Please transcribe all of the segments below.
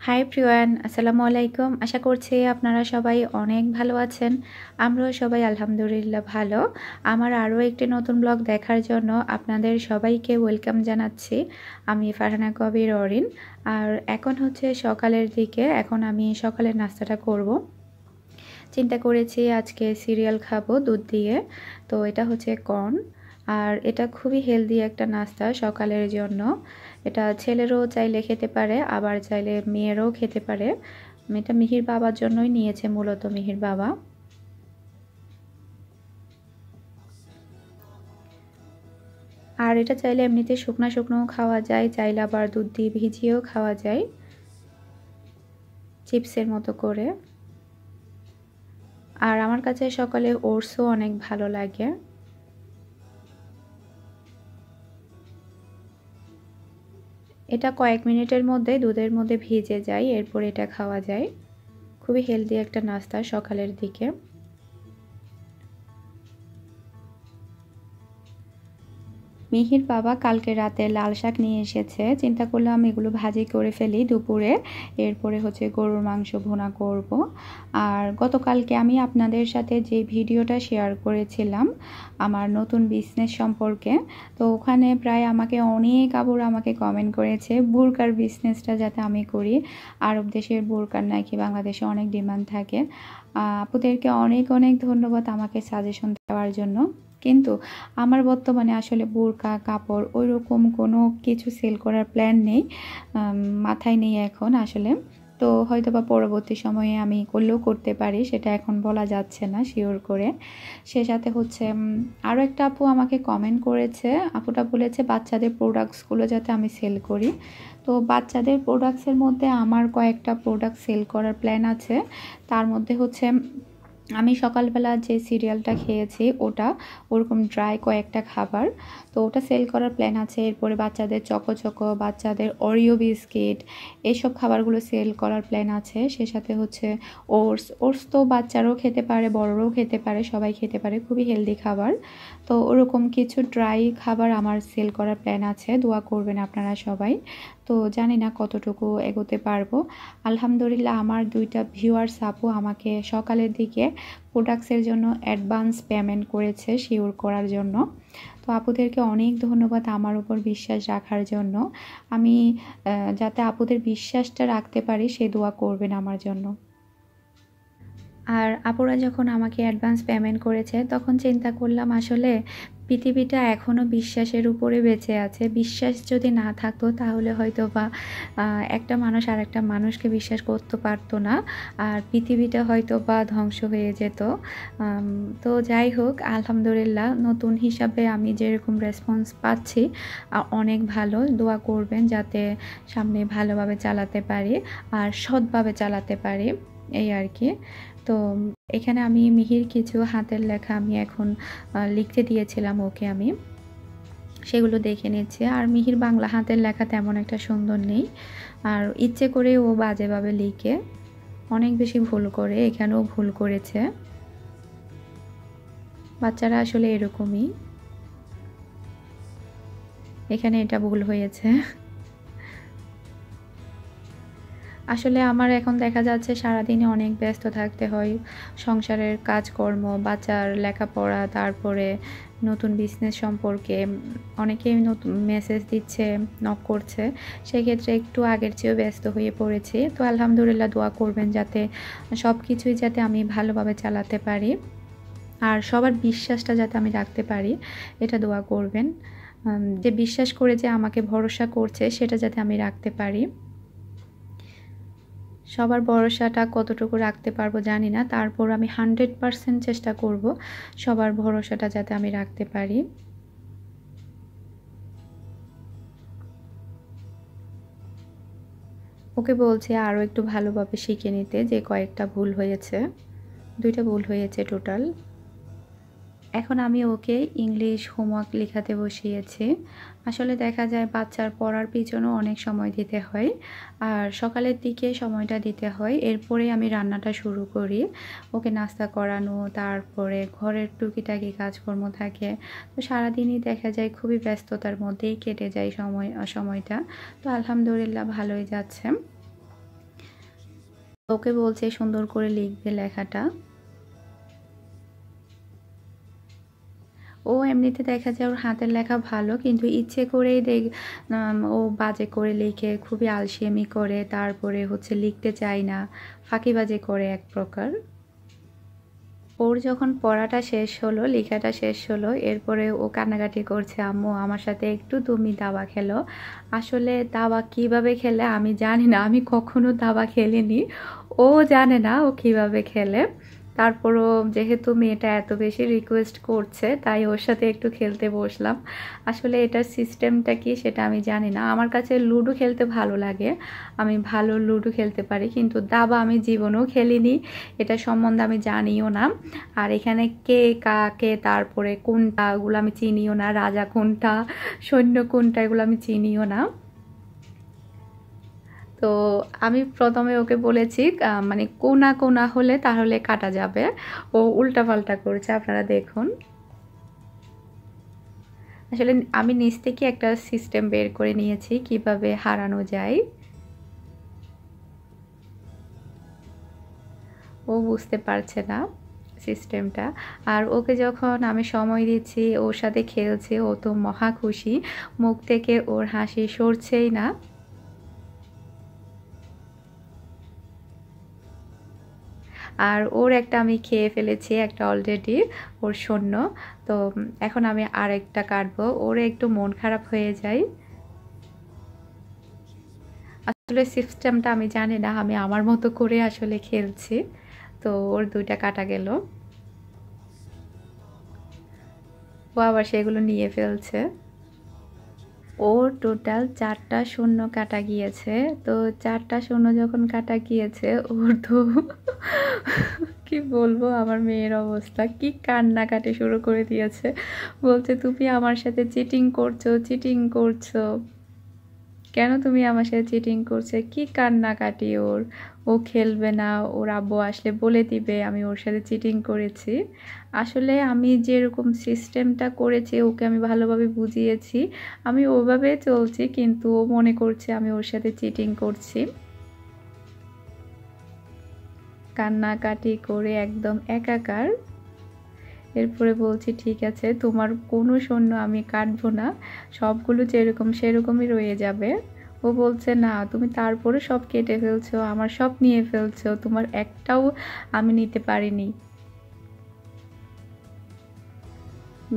High Priyan, আসসালামু আলাইকুম। আশা করছি আপনারা সবাই অনেক ভালো আছেন। আমরাও সবাই আলহামদুলিল্লাহ ভালো। আমার আরও একটি নতুন ব্লগ দেখার জন্য আপনাদের সবাইকে ওয়েলকাম জানাচ্ছি। আমি ফারহানা কবির অরিন। আর এখন হচ্ছে সকালের দিকে, এখন আমি সকালের নাস্তাটা করব। চিন্তা করেছি আজকে সিরিয়াল খাবো দুধ দিয়ে। তো এটা হচ্ছে কর্ন, আর এটা খুবই হেলদি একটা নাস্তা সকালের জন্য। এটা ছেলেরও চাইলে খেতে পারে, আবার চাইলে মেয়েরও খেতে পারে। এটা মিহির বাবার জন্যই নিয়েছে, মূলত মিহির বাবা। আর এটা চাইলে এমনিতে শুকনো শুকনোও খাওয়া যায়, চাইলে আবার দুধ দিয়ে ভিজিয়েও খাওয়া যায়, চিপসের মতো করে। আর আমার কাছে সকালে ওটসও অনেক ভালো লাগে। এটা কয়েক মিনিটের মধ্যে দুধের মধ্যে ভিজে যায়, এরপর এটা খাওয়া যায়। খুবই হেলদি একটা নাস্তা সকালের দিকে। মিহির বাবা কালকে রাতে লাল শাক নিয়ে এসেছে, চিন্তা করলাম এগুলো ভাজি করে ফেলি দুপুরে, এরপরে হচ্ছে গরুর মাংস ভুনা করব। আর গতকালকে আমি আপনাদের সাথে যে ভিডিওটা শেয়ার করেছিলাম আমার নতুন বিজনেস সম্পর্কে, তো ওখানে প্রায় আমাকে অনেক আপুরা আমাকে কমেন্ট করেছে বুরকার বিজনেসটা যাতে আমি করি। আরব দেশের বুরকার নাকি বাংলাদেশে অনেক ডিমান্ড থাকে। আপুদেরকে অনেক অনেক ধন্যবাদ আমাকে সাজেশন দেওয়ার জন্য। কিন্তু আমার বর্তমানে আসলে বোরকা কাপড় ওইরকম কোনো কিছু সেল করার প্ল্যান নেই, মাথায় নেই এখন আসলে। তো হয়তো বা পরবর্তী সময়ে আমি করলেও করতে পারি, সেটা এখন বলা যাচ্ছে না শিওর করে। সে সাথে হচ্ছে আরও একটা আপু আমাকে কমেন্ট করেছে, আপুটা বলেছে বাচ্চাদের প্রোডাক্টসগুলো যাতে আমি সেল করি। তো বাচ্চাদের প্রোডাক্টসের মধ্যে আমার কয়েকটা প্রোডাক্ট সেল করার প্ল্যান আছে। তার মধ্যে হচ্ছে আমি সকালবেলা যে সিরিয়ালটা খেয়েছি ওটা ওরকম ড্রাই কয়েকটা খাবার, তো ওটা সেল করার প্ল্যান আছে। এরপরে বাচ্চাদের চকো চকো, বাচ্চাদের অরিও বিস্কিট, এইসব খাবারগুলো সেল করার প্ল্যান আছে। সে সাথে হচ্ছে ওটস। ওটস তো বাচ্চারাও খেতে পারে, বড়রাও খেতে পারে, সবাই খেতে পারে, খুবই হেলদি খাবার। তো ওরকম কিছু ড্রাই খাবার আমার সেল করার প্ল্যান আছে, দোয়া করবেন আপনারা সবাই। তো জানি না কতটুকু এগোতে পারবো। আলহামদুলিল্লাহ আমার দুইটা ভিউয়ার্স আপু আমাকে সকালের দিকে প্রোডাক্টসের জন্য অ্যাডভান্স পেমেন্ট করেছে শিওর করার জন্য। তো আপুদেরকে অনেক ধন্যবাদ আমার উপর বিশ্বাস রাখার জন্য। আমি যাতে আপুদের বিশ্বাসটা রাখতে পারি সে দোয়া করবেন আমার জন্য। আর আপুরা যখন আমাকে অ্যাডভান্স পেমেন্ট করেছে তখন চিন্তা করলাম আসলে পৃথিবীটা এখনও বিশ্বাসের উপরে বেঁচে আছে। বিশ্বাস যদি না থাকতো তাহলে হয়তো বা একটা মানুষ আর একটা মানুষকে বিশ্বাস করতে পারতো না, আর পৃথিবীটা হয়তো বা ধ্বংস হয়ে যেত। তো যাই হোক, আলহামদুলিল্লাহ নতুন হিসাবে আমি যেরকম রেসপন্স পাচ্ছি অনেক ভালো। দোয়া করবেন যাতে সামনে ভালোভাবে চালাতে পারি আর সৎভাবে চালাতে পারি, এই আর কি। তো এখানে আমি মিহির কিছু হাতের লেখা আমি এখন লিখতে দিয়েছিলাম ওকে, আমি সেগুলো দেখে নিচ্ছি। আর মিহির বাংলা হাতের লেখা তেমন একটা সুন্দর নেই, আর ইচ্ছে করে ও বাজেভাবে লিখে, অনেক বেশি ভুল করে, এখানেও ভুল করেছে। বাচ্চারা আসলে এরকমই, এখানে এটা ভুল হয়েছে। আসলে আমার এখন দেখা যাচ্ছে সারাদিনে অনেক ব্যস্ত থাকতে হয়, সংসারের কাজকর্ম, বাচ্চার লেখাপড়া, তারপরে নতুন বিজনেস সম্পর্কে অনেকেই নতুন মেসেজ দিচ্ছে, নক করছে, সেক্ষেত্রে একটু আগের চেয়েও ব্যস্ত হয়ে পড়েছি। তো আলহামদুলিল্লাহ দোয়া করবেন যাতে সব কিছুই যাতে আমি ভালোভাবে চালাতে পারি আর সবার বিশ্বাসটা যাতে আমি রাখতে পারি, এটা দোয়া করবেন। যে বিশ্বাস করে যে আমাকে ভরসা করছে সেটা যাতে আমি রাখতে পারি। সবার ভরসাটা কতটুকু রাখতে পারবো জানি না, তারপর আমি 100% চেষ্টা করব সবার ভরসাটা যাতে আমি রাখতে পারি। ওকে বলছি আরও একটু ভালোভাবে শিখে নিতে, যে কয়েকটা ভুল হয়েছে, 2টা ভুল হয়েছে টোটাল। এখন আমি ওকে ইংলিশ হোমওয়ার্ক লেখাতে বসিয়েছি। আসলে দেখা যায় বাচ্চার পড়ার পিছনেও অনেক সময় দিতে হয়, আর সকালের দিকে সময়টা দিতে হয়, এরপরে আমি রান্নাটা শুরু করি। ওকে নাস্তা করানো, তারপরে ঘরের টুকিটাকি কাজকর্ম থাকে। তো সারাদিনই দেখা যায় খুবই ব্যস্ততার মধ্যেই কেটে যায় সময়টা। তো আলহামদুলিল্লাহ ভালোই যাচ্ছে। ওকে বলছে সুন্দর করে লিখবে লেখাটা। ও এমনিতে দেখা যায় ওর হাতের লেখা ভালো, কিন্তু ইচ্ছে করেই ও বাজে করে লিখে, খুবই আলসেমি করে, তারপরে হচ্ছে লিখতে চায় না, ফাঁকিবাজি করে এক প্রকার। ওর যখন পড়াটা শেষ হলো, লেখাটা শেষ হলো, এরপরে ও কান্নাকাটি করছে, আম্মু আমার সাথে একটু তুমি দাবা খেলো। আসলে দাবা কিভাবে খেলে আমি জানি না, আমি কখনো দাবা খেলিনি, ও জানে না ও কিভাবে খেলে। তারপরও যেহেতু মেয়েটা এত বেশি রিকোয়েস্ট করছে, তাই ওর সাথে একটু খেলতে বসলাম। আসলে এটার সিস্টেমটা কি সেটা আমি জানি না। আমার কাছে লুডো খেলতে ভালো লাগে, আমি ভালো লুডো খেলতে পারি, কিন্তু দাবা আমি জীবনেও খেলিনি, এটা সম্বন্ধে আমি জানিও না। আর এখানে কে কাকে, তারপরে কোনটা, ওগুলো আমি চিনিও না, রাজা কোনটা সৈন্য কোনটা এগুলো আমি চিনিও না। তো আমি প্রথমে ওকে বলেছি মানে কোনা কোনা হলে তাহলে কাটা যাবে, ও উল্টাপাল্টা করছে, আপনারা দেখুন। আসলে আমি নিজ থেকে একটা সিস্টেম বের করে নিয়েছি কিভাবে হারানো যায়। ও বুঝতে পারছে না সিস্টেমটা। আর ওকে যখন আমি সময় দিচ্ছি, ওর সাথে খেলছে, ও তো মহা খুশি, মুখ থেকে ওর হাসি সরছেই না। আর ওর একটা আমি খেয়ে ফেলেছি, একটা অলরেডি ওর শূন্য। তো এখন আমি আরেকটা কাটবো, ওর একটু মন খারাপ হয়ে যায়। আসলে সিস্টেমটা আমি জানি না, আমি আমার মতো করে আসলে খেলছি। তো ওর দুইটা কাটা গেল, ও আবার সেগুলো নিয়ে ফেলছে। ওর টোটাল 4টা শূন্য কাটা গিয়েছে। তো 4টা শূন্য যখন কাটা গিয়েছে, ওর তো কি বলবো, আমার মেয়ের অবস্থা, কি কান্নাকাটি শুরু করে দিয়েছে। বলছে তুমি আমার সাথে চিটিং করছো, চিটিং করছো, কেন তুমি আমার সাথে চিটিং করছে, কি কান্নাকাটি ওর। ও খেলবে না, ওর আব্বু আসলে বলে দিবে আমি ওর সাথে চিটিং করেছি। আসলে আমি যেরকম সিস্টেমটা করেছি, ওকে আমি ভালোভাবে বুঝিয়েছি, আমি ওভাবে চলছি, কিন্তু ও মনে করছে আমি ওর সাথে চিটিং করছি। কান্নাকাটি করে একদম একাকার। এরপরে বলছি ঠিক আছে, তোমার কোনো শূন্য আমি কাটবো না, সবগুলো যেরকম সেরকমই রয়ে যাবে। ও বলছে না, তুমি তারপরে সব কেটে ফেলছো, আমার সব নিয়ে ফেলছো, তোমার একটাও আমি নিতে পারিনি।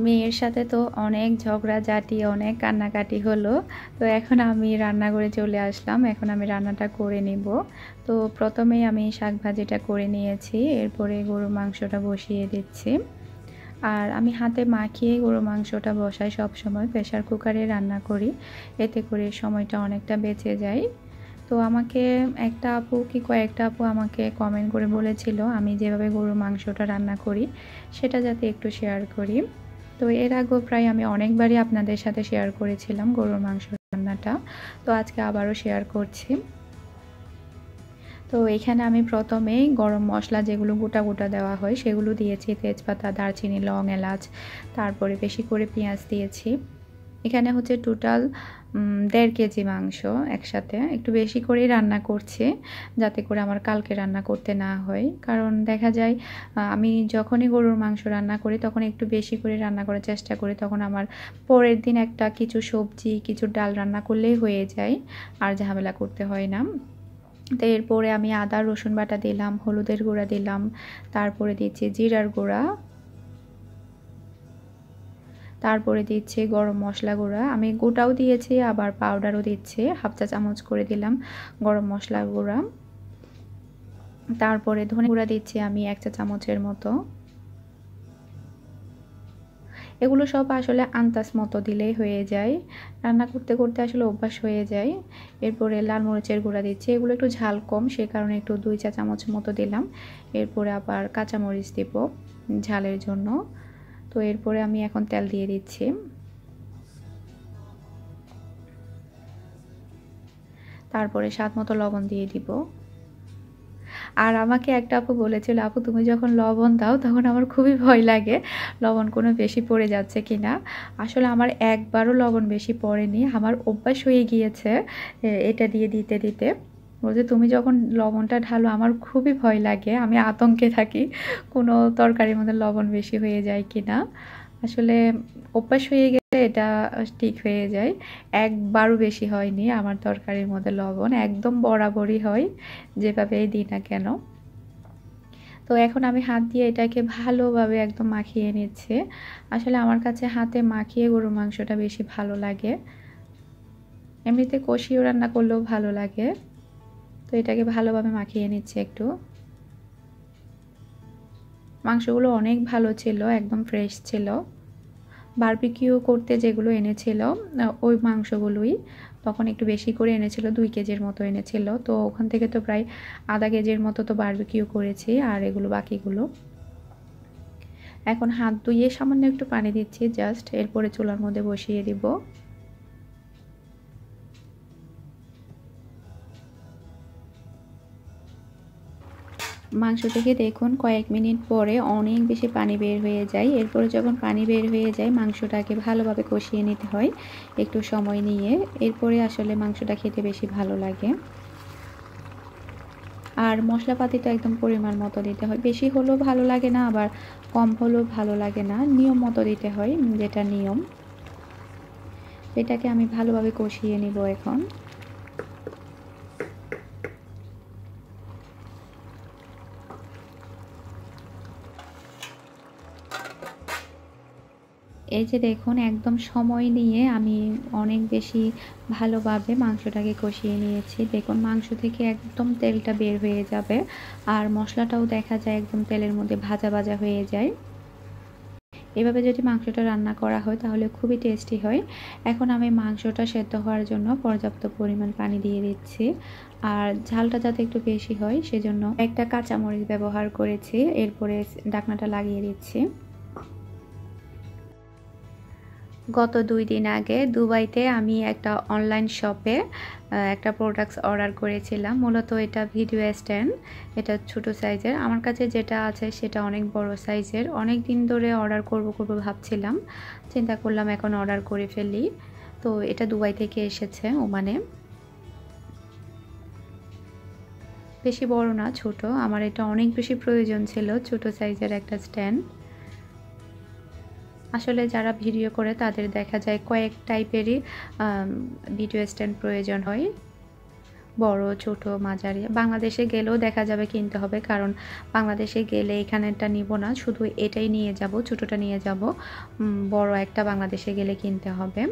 মেয়ের সাথে তো অনেক ঝগড়াঝাটি, অনেক কান্নাকাটি হলো। তো এখন আমি রান্নাঘরে চলে আসলাম, এখন আমি রান্নাটা করে নিব। তো প্রথমেই আমি শাক ভাজিটা করে নিয়েছি, এরপরে গরুর মাংসটা বসিয়ে দিচ্ছি। আর আমি হাতে মাখিয়ে গরুর মাংসটা বসাই, সব সময় প্রেসার কুকারে রান্না করি, এতে করে সময়টা অনেকটা বেঁচে যায়। তো আমাকে একটা আপু কি কয়েকটা আপু আমাকে কমেন্ট করে বলেছিল আমি যেভাবে গরুর মাংসটা রান্না করি সেটা যাতে একটু শেয়ার করি। তো এর আগেও প্রায় আমি অনেকবারই আপনাদের সাথে শেয়ার করেছিলাম গরুর মাংস রান্নাটা, তো আজকে আবারও শেয়ার করছি। তো এখানে আমি প্রথমেই গরম মশলা যেগুলো গোটা গোটা দেওয়া হয় সেগুলো দিয়েছি, তেজপাতা, দারচিনি, লং, এলাচ, তারপরে বেশি করে পেঁয়াজ দিয়েছি। এখানে হচ্ছে টোটাল 1.5 কেজি মাংস, একসাথে একটু বেশি করেই রান্না করছি, যাতে করে আমার কালকে রান্না করতে না হয়। কারণ দেখা যায় আমি যখনই গরুর মাংস রান্না করি তখন একটু বেশি করে রান্না করার চেষ্টা করি, তখন আমার পরের দিন একটা কিছু সবজি, কিছু ডাল রান্না করলেই হয়ে যায়, আর ঝামেলা করতে হয় না। তো এরপরে আমি আদা রসুন বাটা দিলাম, হলুদের গুঁড়া দিলাম, তারপরে দিচ্ছি জিরার গুঁড়া, তারপরে দিচ্ছি গরম মশলা গুঁড়া, আমি গোটাও দিয়েছি আবার পাউডারও দিচ্ছি, 1/2 চা চামচ করে দিলাম গরম মশলা গুঁড়া। তারপরে ধনে গুঁড়া দিচ্ছি আমি 1 চা চামচের মতো। এগুলো সব আসলে আন্দাজ মতো দিলেই হয়ে যায়, রান্না করতে করতে আসলে অভ্যাস হয়ে যায়। এরপরে লাল মরিচের গুঁড়া দিচ্ছি, এগুলো একটু ঝাল কম, সে কারণে একটু 2 চা চামচ মতো দিলাম। এরপরে আবার কাঁচামরিচ দিব ঝালের জন্য। তো এরপরে আমি এখন তেল দিয়ে দিচ্ছি, তারপরে স্বাদ মতো লবণ দিয়ে দিব। আর আমাকে একটা আপু বলেছিল, আপু তুমি যখন লবণ দাও তখন আমার খুবই ভয় লাগে লবণ কোনো বেশি পড়ে যাচ্ছে কিনা। আসলে আমার একবারও লবণ বেশি পড়েনি, আমার অভ্যাস হয়ে গিয়েছে এটা দিয়ে দিতে দিতে। বলছে তুমি যখন লবণটা ঢালো আমার খুবই ভয় লাগে, আমি আতঙ্কে থাকি কোনো তরকারির মধ্যে লবণ বেশি হয়ে যায় কিনা। আসলে অভ্যাস হয়ে গেলে এটা ঠিক হয়ে যায়। একবারও বেশি হয়নি আমার তরকারির মধ্যে লবণ, একদম বরাবরই হয় যেভাবেই দিই না কেন। তো এখন আমি হাত দিয়ে এটাকে ভালোভাবে একদম মাখিয়ে নিচ্ছি। আসলে আমার কাছে হাতে মাখিয়ে গরুর মাংসটা বেশি ভালো লাগে, এমনিতে কষিয়ে রান্না করলেও ভালো লাগে। তো এটাকে ভালোভাবে মাখিয়ে নিচ্ছি একটু। মাংসগুলো অনেক ভালো ছিল, একদম ফ্রেশ ছিল। বারবিকিউ করতে যেগুলো এনেছিল ওই মাংসগুলোই, তখন একটু বেশি করে এনেছিল, 2 কেজির মতো এনেছিল। তো ওখান থেকে তো প্রায় আধা কেজির মতো তো বারবিকিউ করেছি, আর এগুলো বাকিগুলো। এখন হাত ধুয়ে সামান্য একটু পানি দিচ্ছি জাস্ট, এরপরে চুলার মধ্যে বসিয়ে দিব। মাংস থেকে দেখুন কয়েক মিনিট পরে অনেক বেশি পানি বের হয়ে যায়। এরপরে যখন পানি বের হয়ে যায় মাংসটাকে ভালোভাবে কষিয়ে নিতে হয় একটু সময় নিয়ে, এরপরে আসলে মাংসটা খেতে বেশি ভালো লাগে। আর মশলাপাতি তো একদম পরিমাণ মতো দিতে হয়, বেশি হলেও ভালো লাগে না, আবার কম হলেও ভালো লাগে না, নিয়ম মতো দিতে হয়, যেটা নিয়ম। এটাকে আমি ভালোভাবে কষিয়ে নিব এখন। এই যে দেখুন একদম সময় নিয়ে আমি অনেক বেশি ভালোভাবে মাংসটাকে কষিয়ে নিয়েছি। দেখুন মাংস থেকে একদম তেলটা বের হয়ে যাবে, আর মশলাটাও দেখা যায় একদম তেলের মধ্যে ভাজা ভাজা হয়ে যায়। এভাবে যদি মাংসটা রান্না করা হয় তাহলে খুবই টেস্টি হয়। এখন আমি মাংসটা সেদ্ধ হওয়ার জন্য পর্যাপ্ত পরিমাণ পানি দিয়ে দিচ্ছি, আর ঝালটা যাতে একটু বেশি হয় সেজন্য একটা কাঁচামরিচ ব্যবহার করেছি। এরপরে ঢাকনাটা লাগিয়ে দিচ্ছি। গত 2 দিন আগে দুবাইতে আমি একটা অনলাইন শপে একটা প্রোডাক্টস অর্ডার করেছিলাম। মূলত এটা ভিডিও স্ট্যান্ড, এটা ছোট সাইজের। আমার কাছে যেটা আছে সেটা অনেক বড় সাইজের। অনেক দিন ধরে অর্ডার করব ভাবছিলাম, চিন্তা করলাম এখন অর্ডার করে ফেলি। তো এটা দুবাই থেকে এসেছে, ওমানে। বেশি বড় না, ছোট। আমার এটা অনেক বেশি প্রয়োজন ছিল, ছোট সাইজের একটা স্ট্যান্ড। আসলে যারা ভিডিও করে তাদের দেখা যায় কয়েক টাইপেরই ভিডিও স্ট্যান্ড প্রয়োজন হয়, বড় ছোট মাঝারি। বাংলাদেশে গেলেও দেখা যাবে কিনতে হবে, কারণ বাংলাদেশে গেলে এখানেরটা নিব না, শুধু এটাই নিয়ে যাব, ছোটটা নিয়ে যাব। বড় একটা বাংলাদেশে গেলে কিনতে হবে।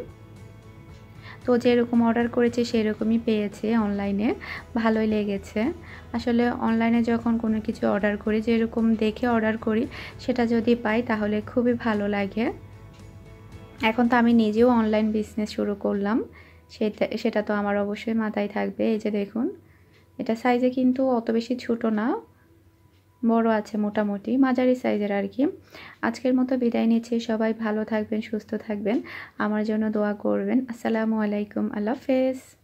তো যেরকম অর্ডার করেছি সেরকমই পেয়েছি অনলাইনে, ভালোই লেগেছে। আসলে অনলাইনে যখন কোনো কিছু অর্ডার করি, যেরকম দেখে অর্ডার করি সেটা যদি পাই তাহলে খুবই ভালো লাগে। এখন তো আমি নিজেও অনলাইন বিজনেস শুরু করলাম, সেটা তো আমার অবশ্যই মাথায় থাকবে। এই যে দেখুন এটা সাইজে কিন্তু অত বেশি ছোট না, বড় আছে, মোটামুটি মাঝারি সাইজের আর কি। আজকের মতো বিদায় নিচ্ছি, সবাই ভালো থাকবেন, সুস্থ থাকবেন, আমার জন্য দোয়া করবেন। আসসালামু আলাইকুম, আল্লাহ হাফেজ।